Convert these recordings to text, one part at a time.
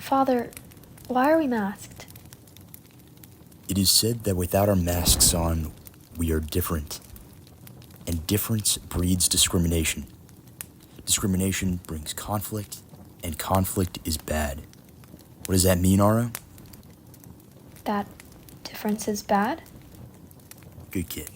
Father, why are we masked? It is said that without our masks on, we are different. And difference breeds discrimination. Discrimination brings conflict, and conflict is bad. What does that mean, Ara? That difference is bad? Good kid.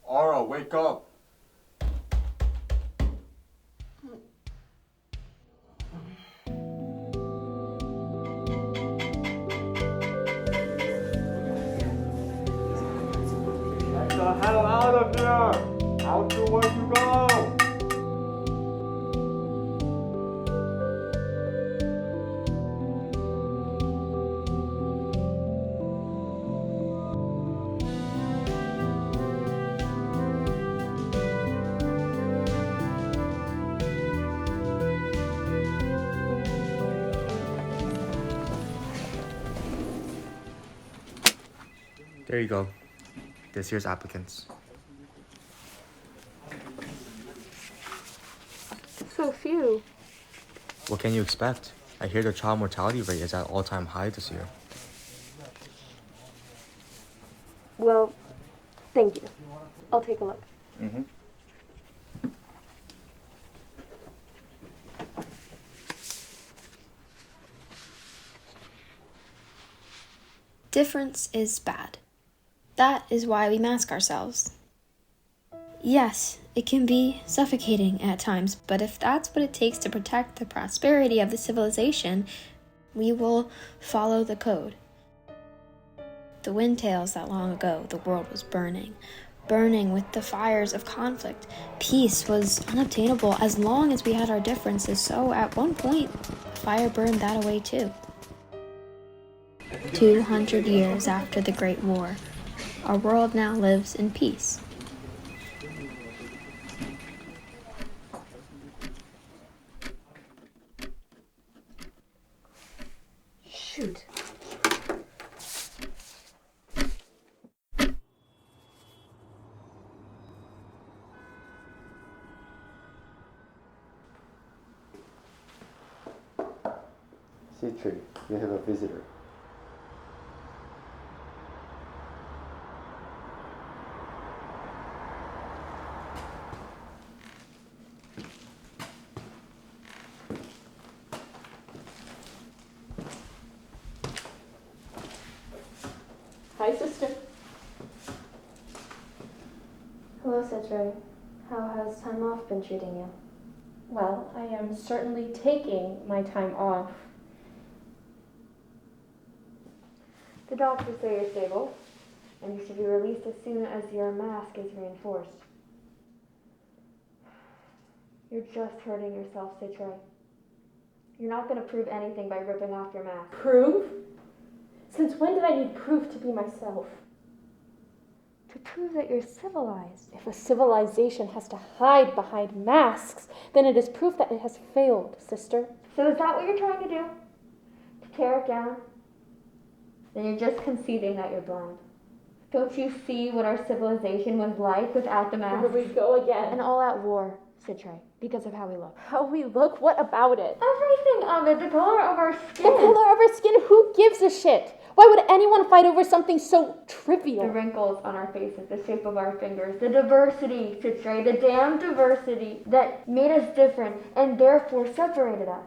Ara, wake up! Get the hell out of here! Out to where you go! There you go. This year's applicants. So few. What can you expect? I hear the child mortality rate is at all-time high this year. Well, thank you. I'll take a look. Difference is bad. That is why we mask ourselves. Yes, it can be suffocating at times, but if that's what it takes to protect the prosperity of the civilization, we will follow the code. The wind tales that long ago the world was burning with the fires of conflict. Peace was unobtainable as long as we had our differences, so at one point, fire burned that away too. 200 years after the Great War, our world now lives in peace. Shoot. Citri, you have a visitor. Hi, sister. Hello, Citri. How has time off been treating you? Well, I am certainly taking my time off. The doctors say you're stable, and you should be released as soon as your mask is reinforced. You're just hurting yourself, Citri. You're not going to prove anything by ripping off your mask. Proof? Since when did I need proof to be myself? To prove that you're civilized. If a civilization has to hide behind masks, then it is proof that it has failed, sister. So is that what you're trying to do? To tear it down? Then you're just conceding that you're blind. Don't you see what our civilization was like without the mask? Here we go again. An all-out war, Citri, because of how we look. How we look? What about it? Everything of it, the color of our skin. The color of our skin? Who gives a shit? Why would anyone fight over something so trivial? The wrinkles on our faces, the shape of our fingers, the diversity, Citri, the damn diversity that made us different and therefore separated us.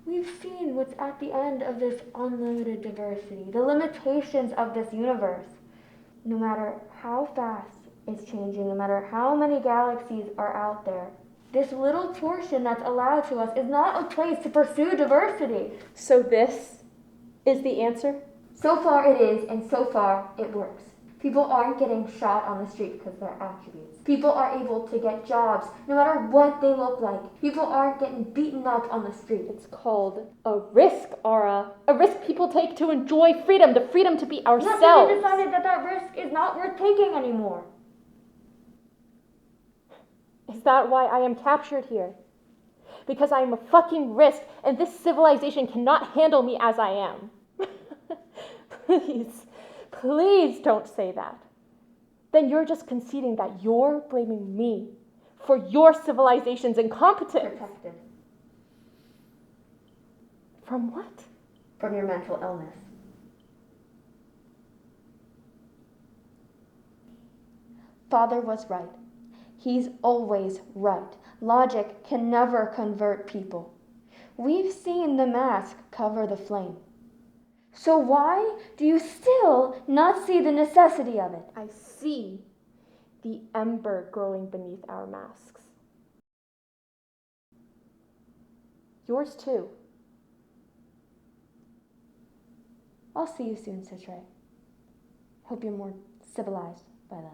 We've seen what's at the end of this unlimited diversity, the limitations of this universe. No matter how fast it's changing, no matter how many galaxies are out there, this little portion that's allowed to us is not a place to pursue diversity. So this is the answer? So far it is, and so far it works. People aren't getting shot on the street because of their attributes. People are able to get jobs no matter what they look like. People aren't getting beaten up on the street. It's called a risk, Ara. A risk people take to enjoy freedom, the freedom to be ourselves. Not that we decided that risk is not worth taking anymore. Is that why I am captured here? Because I am a fucking risk, and this civilization cannot handle me as I am. Please don't say that. Then you're just conceding that you're blaming me for your civilization's incompetence. Protected From what? from your mental illness. Father was right. He's always right. Logic can never convert people. We've seen the mask cover the flame. So why do you still not see the necessity of it? I see the ember growing beneath our masks. Yours too. I'll see you soon, Citre. Hope you're more civilized by then.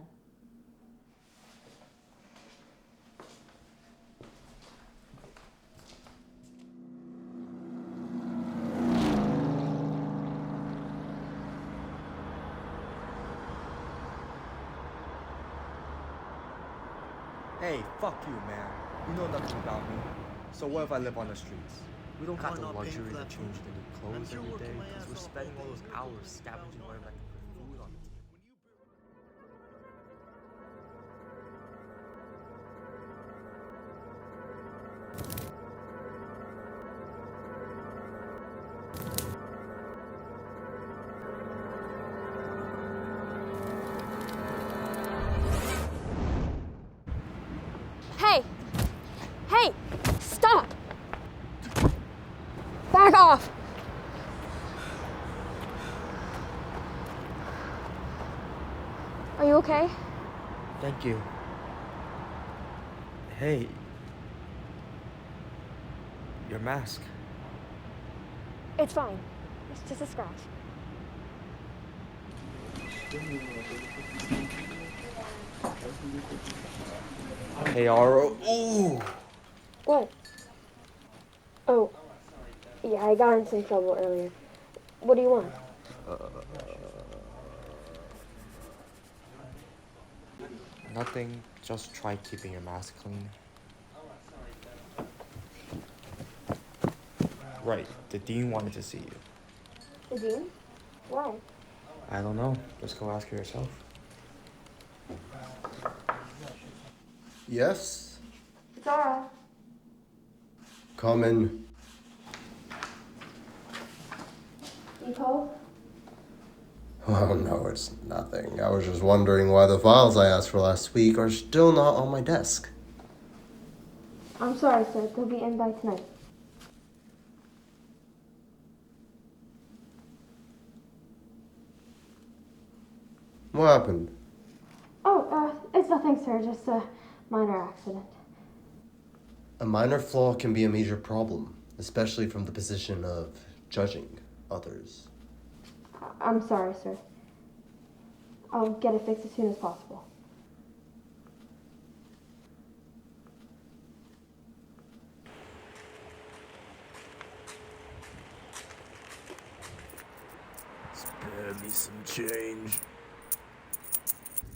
Hey, fuck you, man. You know nothing about me. So what if I live on the streets? We don't got the luxury to change the new clothes every day because we're spending all those hours scavenging around like food on the table. Hey! Hey! Stop! Back off! Are you okay? Thank you. Hey. Your mask. It's fine. It's just a scratch. Hey, Aro. Ooh! What? Oh, yeah, I got in some trouble earlier. What do you want? Nothing. Just try keeping your mask clean. Right. The dean wanted to see you. The dean? Why? I don't know. Just go ask her yourself. Yes? Zara. Come in. You called? Oh, no, it's nothing. I was just wondering why the files I asked for last week are still not on my desk. I'm sorry, sir. They'll be in by tonight. What happened? Oh, it's nothing, sir. Just a minor accident. A minor flaw can be a major problem, especially from the position of judging others. I'm sorry, sir. I'll get it fixed as soon as possible. Spare me some change.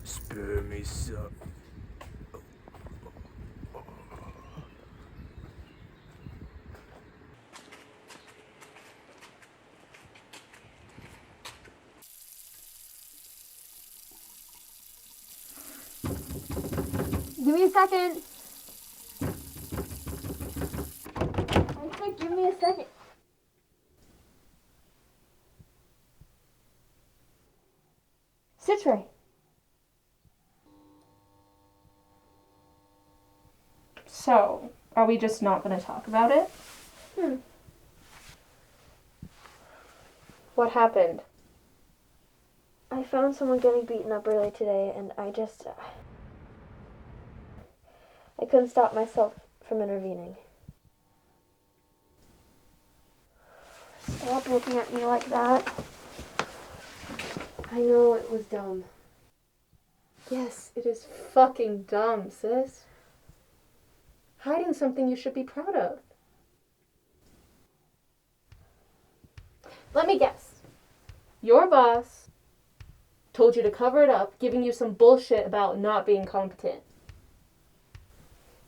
Spare me some. Give me a second. I said give me a second. Citre. So, are we just not going to talk about it? What happened? I found someone getting beaten up early today, and I couldn't stop myself from intervening. Stop looking at me like that. I know it was dumb. Yes, it is fucking dumb, sis. Hiding something you should be proud of. Let me guess. Your boss told you to cover it up, giving you some bullshit about not being competent.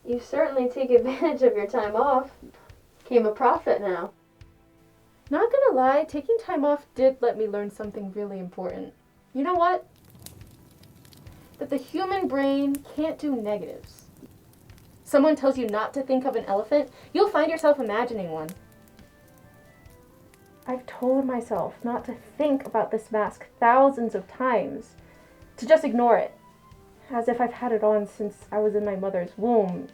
You certainly take advantage of your time off. Became a prophet now. Not gonna gonna lie, taking time off did let me learn something really important. You know what? That the human brain can't do negatives. Someone tells you not to think of an elephant, you'll find yourself imagining one. I've told myself not to think about this mask thousands of times, to just ignore it, as if I've had it on since I was in my mother's womb.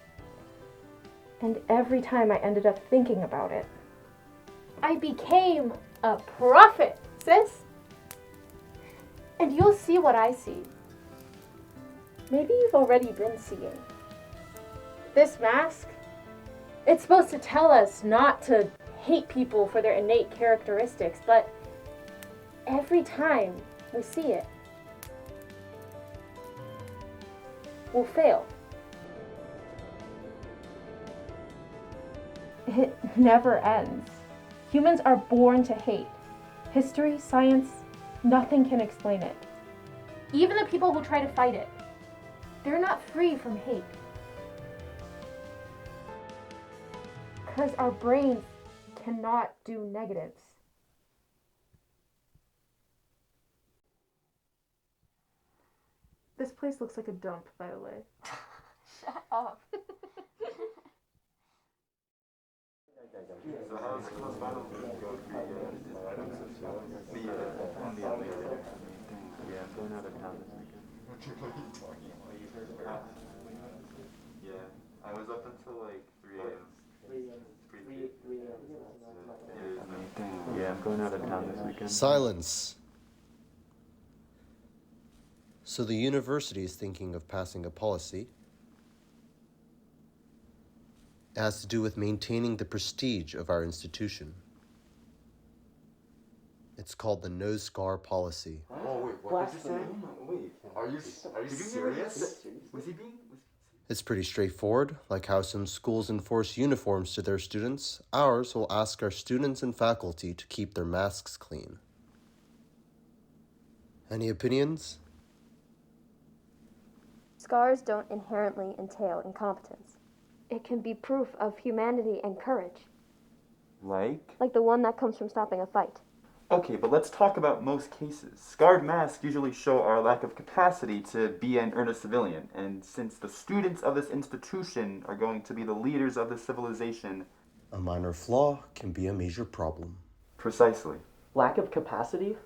And every time I ended up thinking about it, I became a prophet, sis. And you'll see what I see. Maybe you've already been seeing. This mask, it's supposed to tell us not to hate people for their innate characteristics, but every time we see it, we'll fail. It never ends. Humans are born to hate. History, science, nothing can explain it. Even the people who try to fight it, they're not free from hate. Because our brains cannot do negatives. This place looks like a dump, by the way. Shut up. So how's finals going for you? Yeah, I'm going out of town this weekend. Yeah, I was up until like 3 a.m. Yeah, I'm going out of town this weekend. Silence. So the university is thinking of passing a policy. It has to do with maintaining the prestige of our institution. It's called the no scar policy. Oh wait, what did you say? Wait, are you serious? Was he being? It's pretty straightforward. Like how some schools enforce uniforms to their students, ours will ask our students and faculty to keep their masks clean. Any opinions? Scars don't inherently entail incompetence. It can be proof of humanity and courage, like the one that comes from stopping a fight. Okay, but let's talk about most cases. Scarred masks usually show our lack of capacity to be an earnest civilian, and since the students of this institution are going to be the leaders of this civilization... A minor flaw can be a major problem. Precisely. Lack of capacity?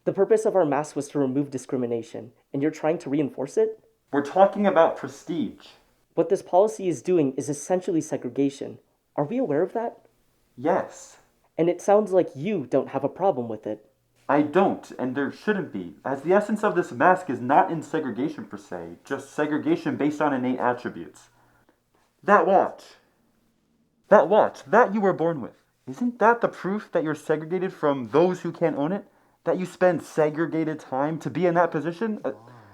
The purpose of our mask was to remove discrimination, and you're trying to reinforce it? We're talking about prestige. What this policy is doing is essentially segregation. Are we aware of that? Yes. And it sounds like you don't have a problem with it. I don't, and there shouldn't be, as the essence of this mask is not in segregation per se, just segregation based on innate attributes. That watch that you were born with, isn't that the proof that you're segregated from those who can't own it? That you spend segregated time to be in that position?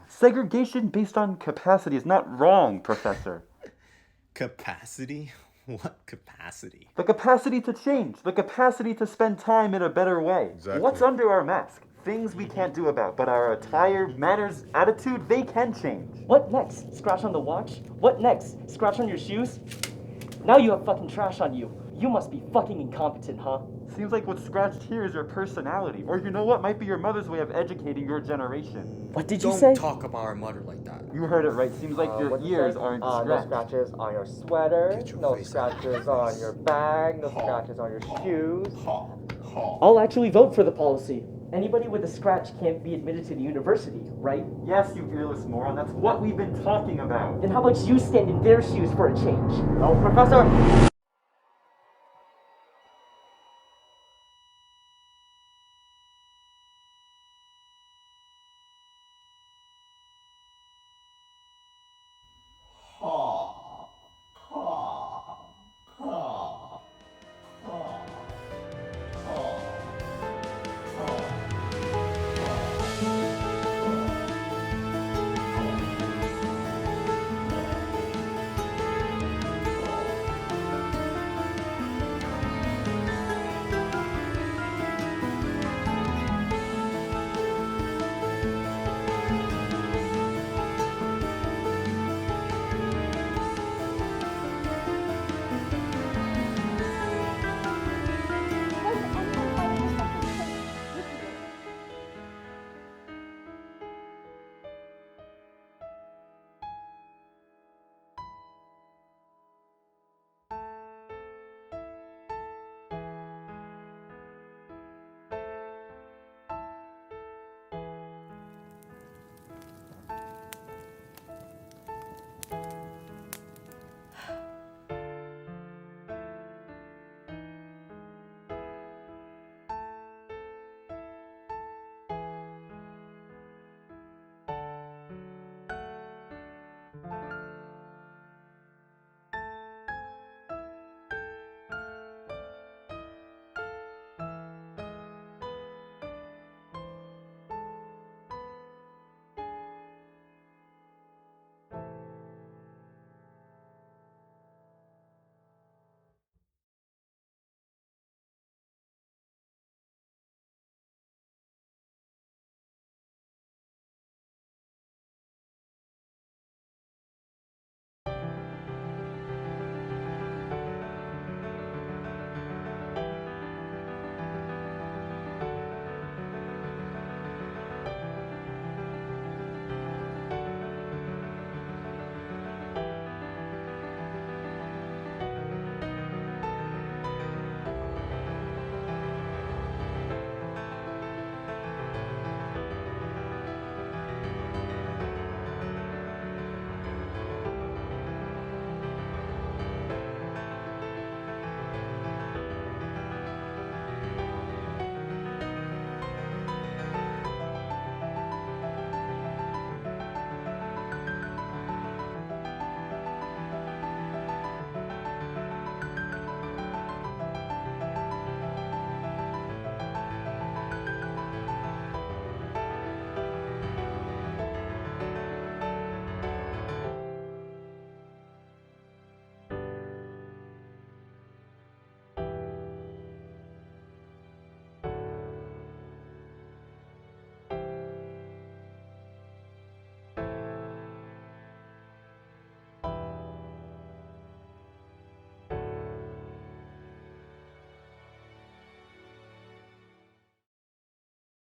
Segregation based on capacity is not wrong, Professor. Capacity? What capacity? The capacity to change. The capacity to spend time in a better way. Exactly. What's under our mask? Things we can't do about, but our attire, manners, attitude, they can change. What next? Scratch on the watch? What next? Scratch on your shoes? Now you have fucking trash on you. You must be fucking incompetent, huh? Seems like what's scratched here is your personality. Or you know what? Might be your mother's way of educating your generation. What did you say? Don't talk about our mother like that. You heard it right. Seems like your ears aren't No scratched. scratches on your sweater, Get your no face scratches on your bag, no scratches on your shoes. I'll actually vote for the policy. Anybody with a scratch can't be admitted to the university, right? Yes, you earless moron. That's what we've been talking about. Then how about you stand in their shoes for a change? No, Professor!